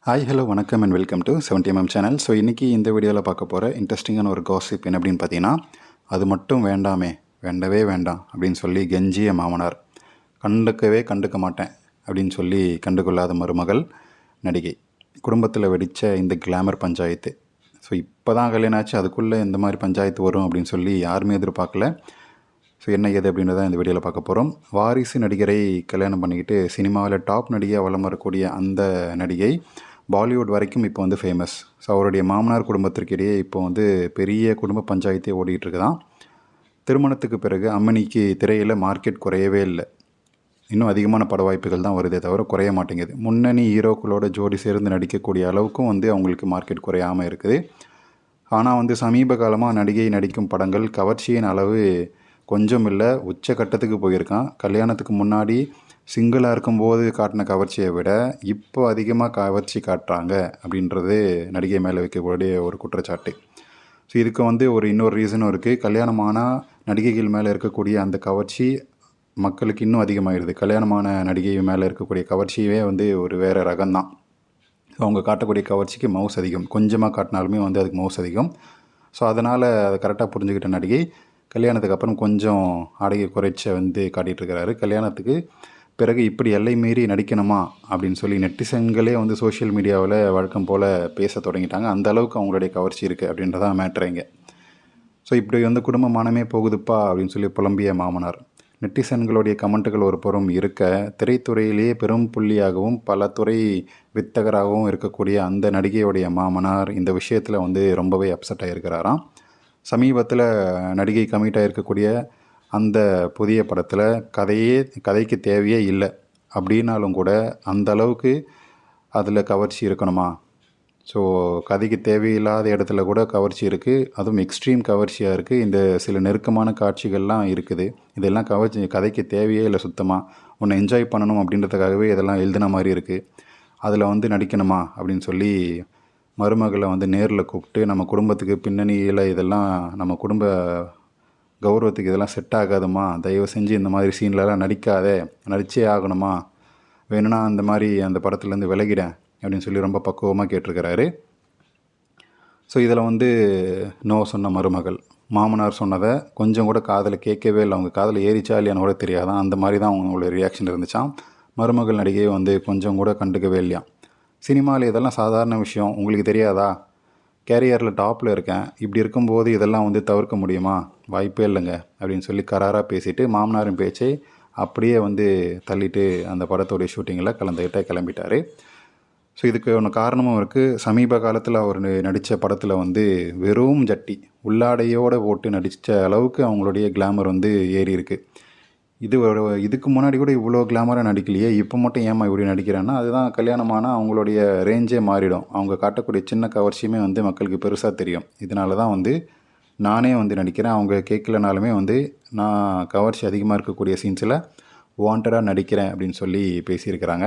Hi hello வணக்கம் and welcome to 70mm channel. So இன்றைக்கி இந்த வீடியோவில் பார்க்க போகிற இன்ட்ரெஸ்டிங்கான ஒரு காசிப் என்ன அப்படின்னு பார்த்தீங்கன்னா, அது மட்டும் வேண்டாமே, வேண்டவே வேண்டாம் அப்படின்னு சொல்லி கெஞ்சிய மாமனார், கண்டுக்க மாட்டேன் அப்படின்னு சொல்லி கண்டுகொள்ளாத மருமகள் நடிகை, குடும்பத்தில் வெடித்த இந்த கிளாமர் பஞ்சாயத்து. ஸோ இப்போ தான் கல்யாணம் ஆச்சு, அதுக்குள்ளே இந்த மாதிரி பஞ்சாயத்து வரும் அப்படின்னு சொல்லி யாருமே எதிர்பார்க்கல. ஸோ என்ன ஏது அப்படின்றத இந்த வீடியோவில் பார்க்க போகிறோம். வாரிசு நடிகரை கல்யாணம் பண்ணிக்கிட்டு சினிமாவில் டாப் நடிகையாக வலம் வரக்கூடிய அந்த நடிகை பாலிவுட் வரைக்கும் இப்போ வந்து ஃபேமஸ். ஸோ அவருடைய மாமனார் குடும்பத்திற்கிடையே இப்போ வந்து பெரிய குடும்ப பஞ்சாயத்தே ஓடிட்டுருக்கு தான். திருமணத்துக்கு பிறகு அம்மனிக்கு திரையில் மார்க்கெட் குறையவே இல்லை, இன்னும் அதிகமான பட வாய்ப்புகள் தான் வருதே தவிர குறைய மாட்டேங்குது. முன்னணி ஹீரோக்களோட ஜோடி சேர்ந்து நடிக்கக்கூடிய அளவுக்கும் வந்து அவங்களுக்கு மார்க்கெட் குறையாமல் இருக்குது. ஆனால் வந்து சமீப காலமாக நடிகை நடிக்கும் படங்கள் கவர்ச்சியின் அளவு கொஞ்சம் இல்லை, உச்சக்கட்டத்துக்கு போயிருக்கான். கல்யாணத்துக்கு முன்னாடி சிங்கிளாக இருக்கும்போது காட்டின கவர்ச்சியை விட இப்போ அதிகமாக கவர்ச்சி காட்டுறாங்க அப்படின்றது நடிகை மேலே வைக்கக்கூடிய ஒரு குற்றச்சாட்டு. ஸோ இதுக்கு வந்து இன்னொரு ரீசனும் இருக்குது. கல்யாணமான நடிகைகள் மேலே இருக்கக்கூடிய அந்த கவர்ச்சி மக்களுக்கு இன்னும் அதிகமாகிடுது. கல்யாணமான நடிகை மேலே இருக்கக்கூடிய கவர்ச்சியே வந்து ஒரு வேறு ரகம்தான். ஸோ அவங்க காட்டக்கூடிய கவர்ச்சிக்கு மவுஸ் அதிகம், கொஞ்சமாக காட்டினாலுமே வந்து அதுக்கு மவுஸ் அதிகம். ஸோ அதனால் அதை கரெக்டாக புரிஞ்சுக்கிட்ட நடிகை கல்யாணத்துக்கு அப்புறம் கொஞ்சம் ஆடையை குறைச்ச வந்து காட்டிகிட்ருக்கிறாரு. கல்யாணத்துக்கு பிறகு இப்படி எல்லை மீறி நடிக்கணுமா அப்படின்னு சொல்லி நெட்டிசன்களே வந்து சோஷியல் மீடியாவில் வழக்கம் போல் பேச தொடங்கிட்டாங்க. அந்த அளவுக்கு அவங்களுடைய கவர்ச்சி இருக்குது அப்படின்றதான் மேட்ருங்க. ஸோ இப்படி வந்து குடும்ப மானமே போகுதுப்பா அப்படின்னு சொல்லி புலம்பிய மாமனார். நெட்டிசன்களுடைய கமெண்ட்டுகள் ஒரு புறம் இருக்க, திரைத்துறையிலேயே பெரும் புள்ளியாகவும் பல துறை வித்தகராகவும் இருக்கக்கூடிய அந்த நடிகையுடைய மாமனார் இந்த விஷயத்தில் வந்து ரொம்பவே அப்செட் ஆகிருக்கிறாராம். சமீபத்தில் நடிகை கமிட் ஆகிருக்கக்கூடிய அந்த புதிய படத்தில் கதைக்கு தேவையே இல்லை அப்படின்னாலும் கூட அந்த அளவுக்கு அதில் கவர்ச்சி இருக்கணுமா? ஸோ கதைக்கு தேவையில்லாத இடத்துல கூட கவர்ச்சி இருக்குது, அதுவும் எக்ஸ்ட்ரீம் கவர்ச்சியாக இருக்குது. இந்த சில நெருக்கமான காட்சிகள்லாம் இருக்குது. இதெல்லாம் கதைக்கு தேவையே இல்லை சுத்தமாக. ஒன்று என்ஜாய் பண்ணணும் அப்படின்றதுக்காகவே இதெல்லாம் எழுதின மாதிரி இருக்குது. அதில் வந்து நடிக்கணுமா அப்படின்னு சொல்லி மருமகளை வந்து நேரில் கூப்பிட்டு, நம்ம குடும்பத்துக்கு பின்னணியில் இதெல்லாம் நம்ம குடும்ப கௌரவத்துக்கு இதெல்லாம் செட் ஆகாதுமா, தயவு செஞ்சு இந்த மாதிரி சீன்லலாம் நடிக்காதே, நடிச்சே ஆகணுமா, வேணும்னா அந்த மாதிரி அந்த படத்துலேருந்து விலகிடேன் அப்படின்னு சொல்லி ரொம்ப பக்குவமாக கேட்டிருக்கிறாரு. ஸோ இதில் வந்து நோ சொன்ன மருமகள், மாமனார் சொன்னதை கொஞ்சம் கூட காதில் கேட்கவே இல்லை. அவங்க காதில் ஏறிச்சா இல்லையான்னு கூட தெரியாதான், அந்த மாதிரி தான் அவங்களோட ரியாக்ஷன் இருந்துச்சான். மருமகள் நடிகையை வந்து கொஞ்சம் கூட கண்டுக்கவே இல்லையா. சினிமாவில் இதெல்லாம் சாதாரண விஷயம், உங்களுக்கு தெரியாதா? கேரியரில் டாப்பில் இருக்கேன், இப்படி இருக்கும்போது இதெல்லாம் வந்து தவிர்க்க முடியுமா? வாய்ப்பே இல்லைங்க அப்படின்னு சொல்லி கராராக பேசிவிட்டு மாமனாரின் பேச்சை அப்படியே வந்து தள்ளிட்டு அந்த படத்தோடைய ஷூட்டிங்கில் கிளம்பிட்டார். ஸோ இதுக்கு ஒன்று காரணமும் இருக்குது. சமீப காலத்தில் அவர் நடித்த படத்தில் வந்து வெறும் ஜட்டி உள்ளாடையோடு போட்டு நடித்த அளவுக்கு அவங்களுடைய கிளாமர் வந்து ஏறி இருக்குது. இதுக்கு முன்னாடி கூட இவ்வளோ கிளாமராக நடிக்கலையே, இப்போ மட்டும் ஏமா இப்படி நடிக்கிறேன்னா, அதுதான் கல்யாணமானால் அவங்களுடைய ரேஞ்சே மாறிடும். அவங்க காட்டக்கூடிய சின்ன கவர்ச்சியுமே வந்து மக்களுக்கு பெருசாக தெரியும். இதனால தான் வந்து நானே வந்து நடிக்கிறேன், அவங்க கேட்கலனாலுமே வந்து நான் கவர்ச்சி அதிகமாக இருக்கக்கூடிய சீன்ஸில் வாண்டடாக நடிக்கிறேன் அப்படின்னு சொல்லி பேசியிருக்கிறாங்க.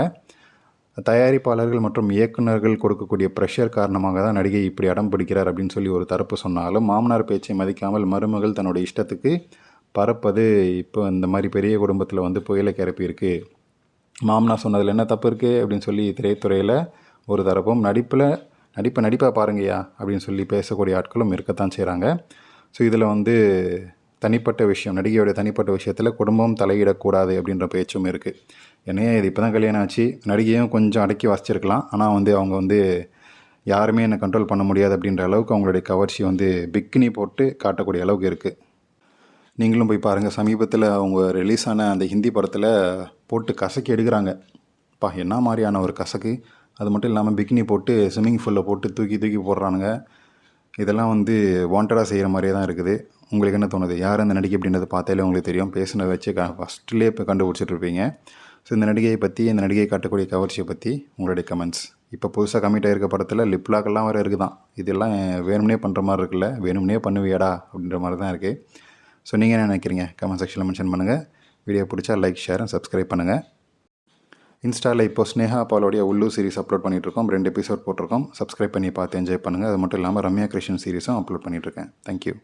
தயாரிப்பாளர்கள் மற்றும் இயக்குநர்கள் கொடுக்கக்கூடிய ப்ரெஷர் காரணமாக தான் நடிகை இப்படி அடம் பிடிக்கிறார் அப்படின்னு சொல்லி ஒரு தரப்பு சொன்னாலும், மாமனார் பேச்சை மதிக்காமல் மருமகள் தன்னுடைய இஷ்டத்துக்கு பரப்பது இப்போ இந்த மாதிரி பெரிய குடும்பத்தில் வந்து புயலை கிளப்பியிருக்கு. மாமனார் சொன்னதில் என்ன தப்பு இருக்குது அப்படின்னு சொல்லி திரைத்துறையில் ஒரு தரப்பும், நடிப்பாக பாருங்கய்யா அப்படின்னு சொல்லி பேசக்கூடிய ஆட்களும் இருக்கத்தான் செய்கிறாங்க. ஸோ இதில் வந்து தனிப்பட்ட விஷயம், நடிகையோடைய தனிப்பட்ட விஷயத்தில் குடும்பம் தலையிடக்கூடாது அப்படின்ற பேச்சும் இருக்குது. ஏன்னா இது இப்போ தான் கல்யாணம் ஆச்சு, நடிகையும் கொஞ்சம் அடக்கி வச்சிருக்கலாம். ஆனால் வந்து அவங்க வந்து யாருமே என்னை கண்ட்ரோல் பண்ண முடியாது அப்படின்ற அளவுக்கு அவங்களுடைய கவர்ச்சி வந்து பிக்கினி போட்டு காட்டக்கூடிய அளவுக்கு இருக்குது. நீங்களும் போய் பாருங்கள். சமீபத்தில் அவங்க ரிலீஸ் ஆன அந்த ஹிந்தி படத்தில் போட்டு கசக்கி எடுக்கிறாங்க. என்ன மாதிரியான ஒரு கசக்கு! அது மட்டும் இல்லாமல் பிக்கினி போட்டு ஸ்விம்மிங் பூலில் போட்டு தூக்கி போடுறானுங்க. இதெல்லாம் வந்து வாண்டடாக செய்கிற மாதிரியே தான் இருக்குது. உங்களுக்கு என்ன தோணுது? யார் அந்த நடிகை அப்படின்றத பார்த்தாலே உங்களுக்கு தெரியும். பேசின வச்சு ஃபஸ்ட்லேயே இப்போ கண்டுபிடிச்சிட்ருப்பீங்க. ஸோ இந்த நடிகையை பற்றி, இந்த நடிகை காட்டக்கூடிய கவர்ச்சியை பற்றி உங்களுடைய கமெண்ட்ஸ். இப்போ புதுசாக கமிட் ஆகிருக்க படத்தில் லிப்லாக்கெல்லாம் வேறு இருக்குதான். இதெல்லாம் வேணும்னே பண்ணுற மாதிரி இருக்குல்ல, வேணும்னே பண்ணுவியாடா அப்படின்ற மாதிரி தான் இருக்குது. ஸோ நீங்கள் என்ன நினைக்கிறீங்க? கமெண்ட் செக்ஷனில் மென்ஷன் பண்ணுங்கள். வீடியோ பிடிச்சா லைக், ஷேர் அண்ட் சப்ஸ்கிரைப் பண்ணுங்கள். இன்ஸ்டாவில் இப்போ ஸ்னேஹா பாலோடைய உள்ளூர் சீரிஸ் அப்லோட் பண்ணிகிட்ருக்கோம். 2 எபிசோட் போட்டிருக்கோம். சப்ஸ்கிரைப் பண்ணி பார்த்து என்ஜாய் பண்ணுங்கள். அது மட்டும் இல்லாமல் ரம்யா கிருஷ்ணன் சீரிஸும் அப்லோட் பண்ணிகிட்ருக்கேன். தேங்க்யூ.